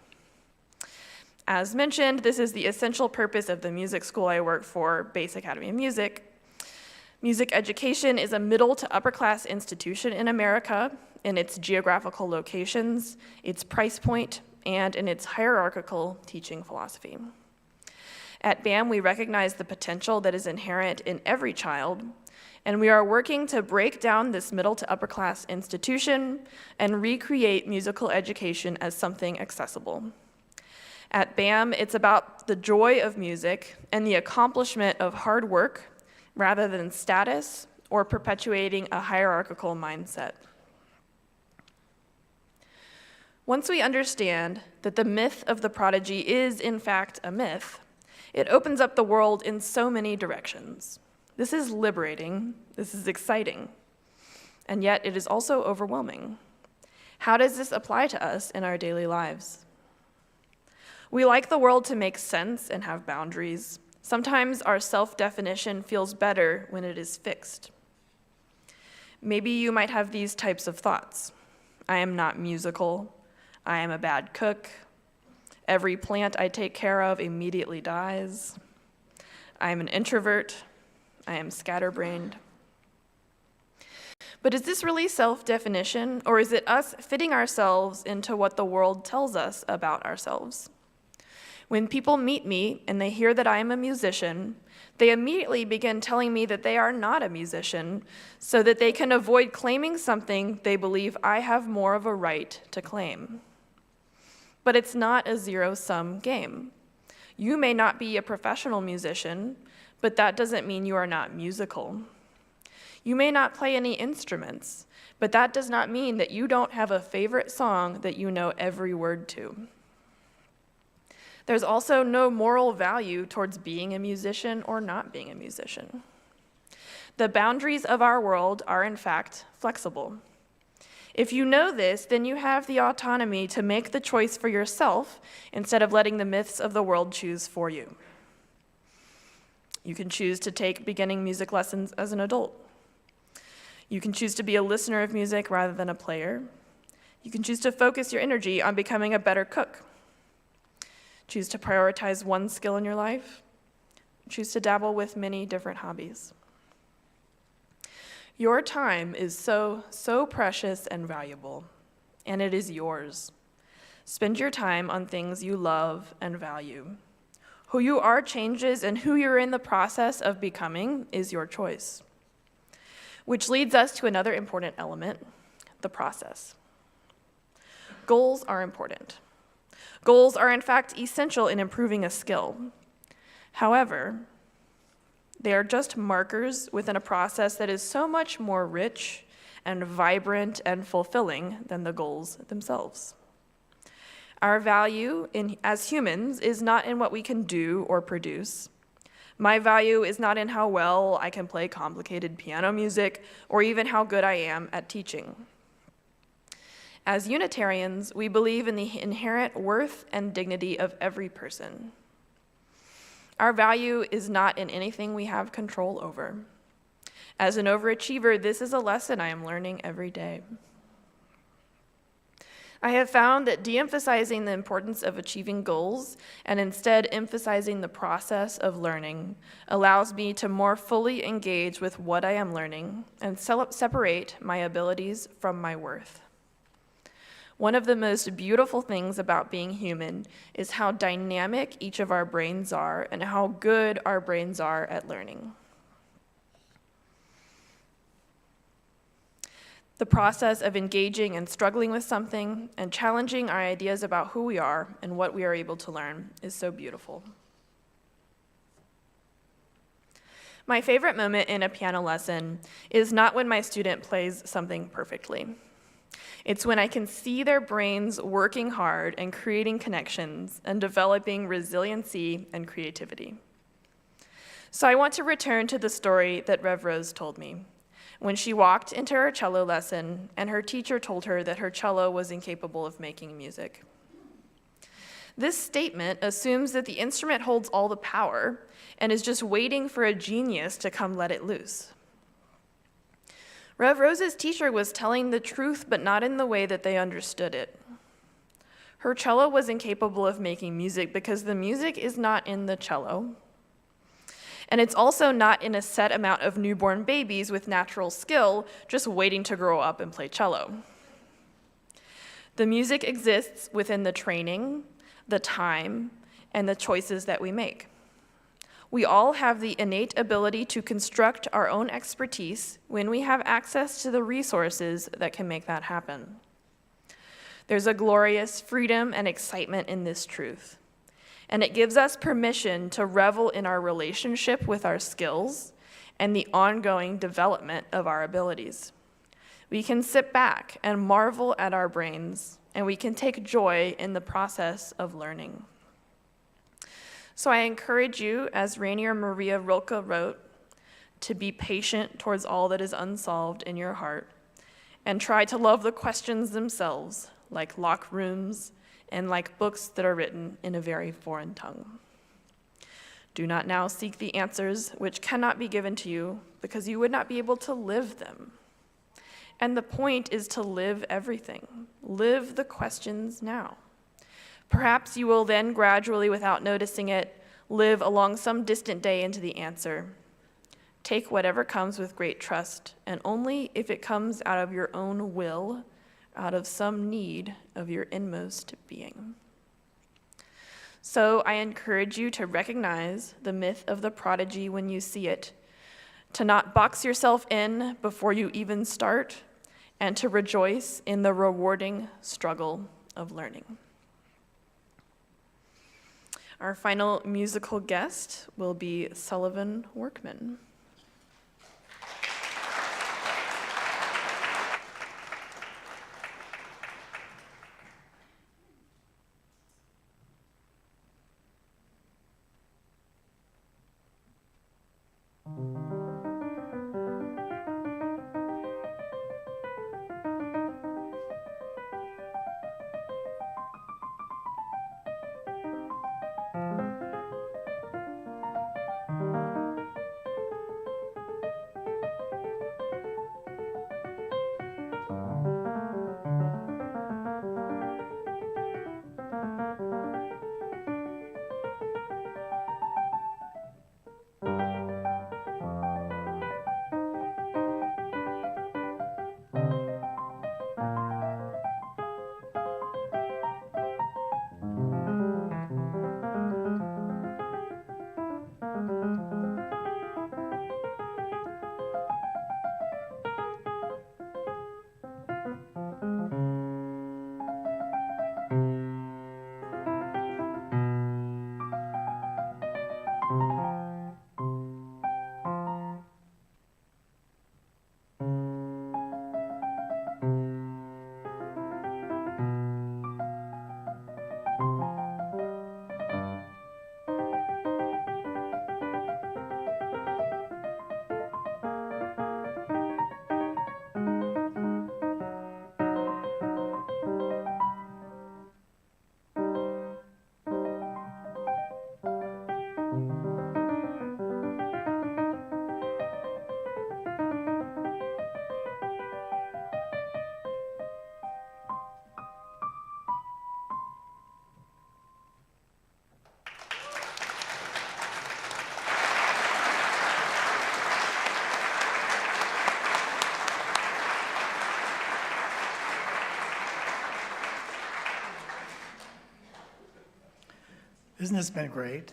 C: As mentioned, this is the essential purpose of the music school I work for, Bass Academy of Music. Music education is a middle to upper class institution in America in its geographical locations, its price point, and in its hierarchical teaching philosophy. At BAM, we recognize the potential that is inherent in every child, and we are working to break down this middle to upper class institution and recreate musical education as something accessible. At BAM, it's about the joy of music and the accomplishment of hard work rather than status or perpetuating a hierarchical mindset. Once we understand that the myth of the prodigy is, in fact, a myth, it opens up the world in so many directions. This is liberating, this is exciting, and yet it is also overwhelming. How does this apply to us in our daily lives? We like the world to make sense and have boundaries. Sometimes our self-definition feels better when it is fixed. Maybe you might have these types of thoughts. I am not musical. I am a bad cook. Every plant I take care of immediately dies. I am an introvert. I am scatterbrained. But is this really self-definition, or is it us fitting ourselves into what the world tells us about ourselves? When people meet me and they hear that I am a musician, they immediately begin telling me that they are not a musician so that they can avoid claiming something they believe I have more of a right to claim. But it's not a zero-sum game. You may not be a professional musician, but that doesn't mean you are not musical. You may not play any instruments, but that does not mean that you don't have a favorite song that you know every word to. There's also no moral value towards being a musician or not being a musician. The boundaries of our world are, in fact, flexible. If you know this, then you have the autonomy to make the choice for yourself instead of letting the myths of the world choose for you. You can choose to take beginning music lessons as an adult. You can choose to be a listener of music rather than a player. You can choose to focus your energy on becoming a better cook. Choose to prioritize one skill in your life. Choose to dabble with many different hobbies. Your time is so precious and valuable, and it is yours. Spend your time on things you love and value. Who you are changes, and who you're in the process of becoming is your choice. Which leads us to another important element, the process. Goals are important. Goals are, in fact, essential in improving a skill. However, they are just markers within a process that is so much more rich and vibrant and fulfilling than the goals themselves. Our value as humans is not in what we can do or produce. My value is not in how well I can play complicated piano music or even how good I am at teaching. As Unitarians, we believe in the inherent worth and dignity of every person. Our value is not in anything we have control over. As an overachiever, this is a lesson I am learning every day. I have found that de-emphasizing the importance of achieving goals and instead emphasizing the process of learning allows me to more fully engage with what I am learning and separate my abilities from my worth. One of the most beautiful things about being human is how dynamic each of our brains are and how good our brains are at learning. The process of engaging and struggling with something and challenging our ideas about who we are and what we are able to learn is so beautiful. My favorite moment in a piano lesson is not when my student plays something perfectly. It's when I can see their brains working hard and creating connections and developing resiliency and creativity. So I want to return to the story that Rev Rose told me when she walked into her cello lesson and her teacher told her that her cello was incapable of making music. This statement assumes that the instrument holds all the power and is just waiting for a genius to come let it loose. Rev Rose's teacher was telling the truth, but not in the way that they understood it. Her cello was incapable of making music because the music is not in the cello. And it's also not in a set amount of newborn babies with natural skill just waiting to grow up and play cello. The music exists within the training, the time, and the choices that we make. We all have the innate ability to construct our own expertise when we have access to the resources that can make that happen. There's a glorious freedom and excitement in this truth, and it gives us permission to revel in our relationship with our skills and the ongoing development of our abilities. We can sit back and marvel at our brains and we can take joy in the process of learning. So I encourage you, as Rainier Maria Rilke wrote, to be patient towards all that is unsolved in your heart, and try to love the questions themselves, like locked rooms and like books that are written in a very foreign tongue. Do not now seek the answers which cannot be given to you, because you would not be able to live them. And the point is to live everything. Live the questions now. Perhaps you will then gradually, without noticing it, live along some distant day into the answer. Take whatever comes with great trust, and only if it comes out of your own will, out of some need of your inmost being. So I encourage you to recognize the myth of the prodigy when you see it, to not box yourself in before you even start, and to rejoice in the rewarding struggle of learning. Our final musical guest will be Sullivan Workman.
A: Isn't this been great?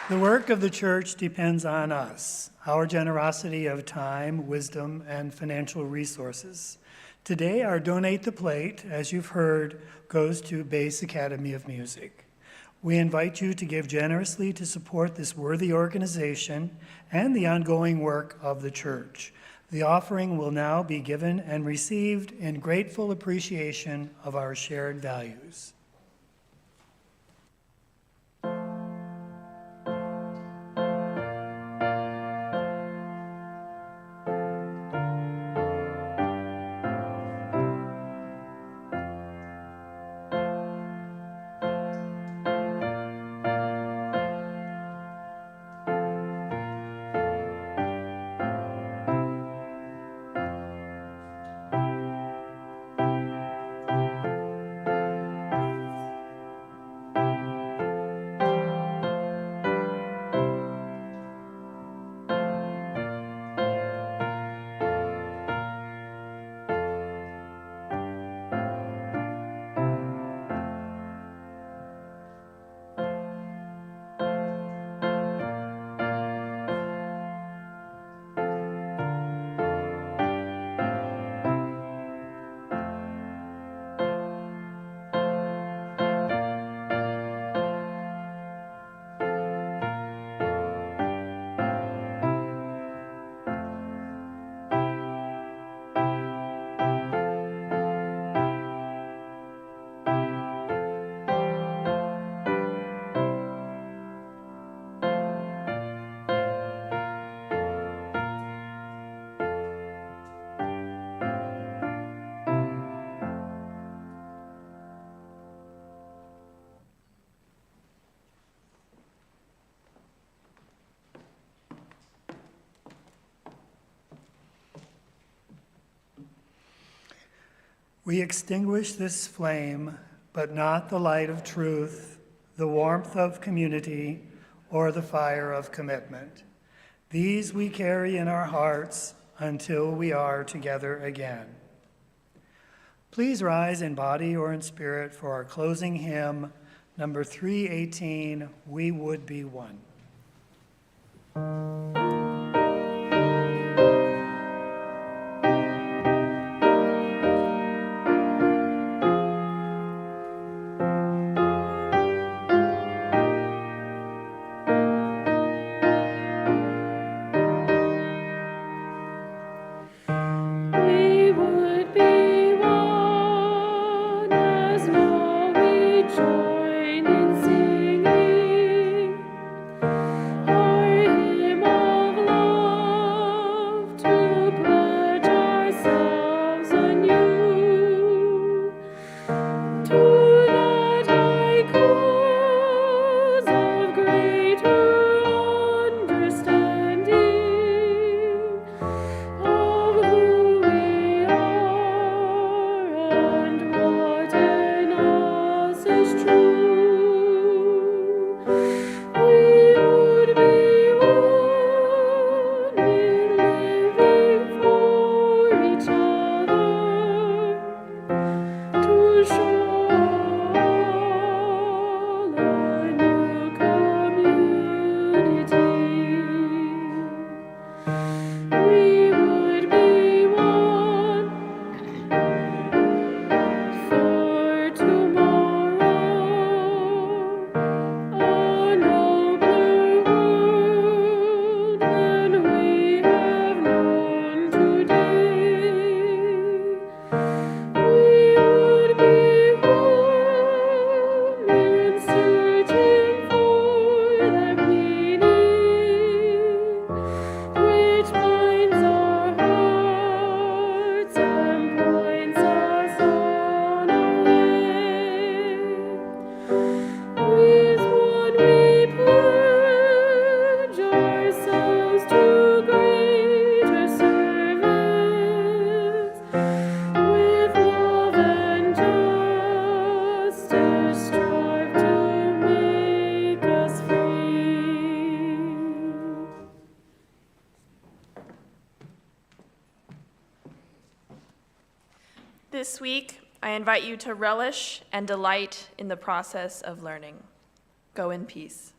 A: The work of the church depends on us, our generosity of time, wisdom, and financial resources. Today, our Donate the Plate, as you've heard, goes to Bass Academy of Music. We invite you to give generously to support this worthy organization and the ongoing work of the church. The offering will now be given and received in grateful appreciation of our shared values. We extinguish this flame, but not the light of truth, the warmth of community, or the fire of commitment. These we carry in our hearts until we are together again. Please rise in body or in spirit for our closing hymn, number 318, We Would Be One.
G: We would be one as now we join in singing our hymn of love to pledge ourselves anew to that high cause of greater understanding of who we are and what in us is true. We would be one in living for each other to show a new community. We would be one for tomorrow, a nobler world than we have known today. We would be one in searching for that meaning which binds our hearts and points us on our way. With one we pledge ourselves to greater service, with love and justice strive to make us free.
C: This week, I invite you to relish and delight in the process of learning. Go in peace.